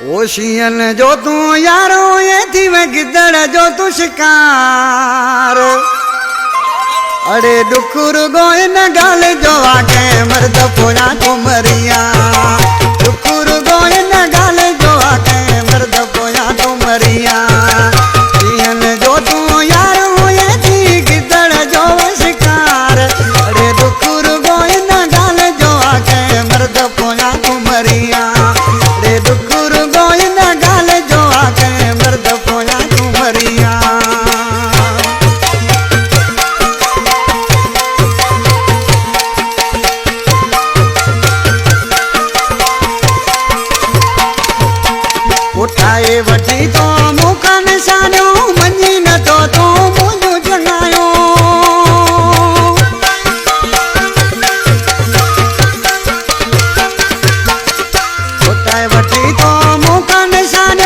ocean जो तू यारो ये थी मैं गिदड़ जो तू शिकार अरे डुकुर गोए न गाल जो आके मर्द पोया तो मरिया डुकुर गोए न गाल जो आके मर्द पोया तो मरिया ओशियन जो तू यारो ये थी गिदड़ जो शिकार अरे डुकुर गोए न गाल जो आके मर्द पोया तो मरिया अरे डुकुर गोए न गाल जो आके मर्द पोया तो मरिया उठाए वठी तो मुखा निशानो मनी न तो मुझो जगायो उठाए वठी तो मुखा निशानो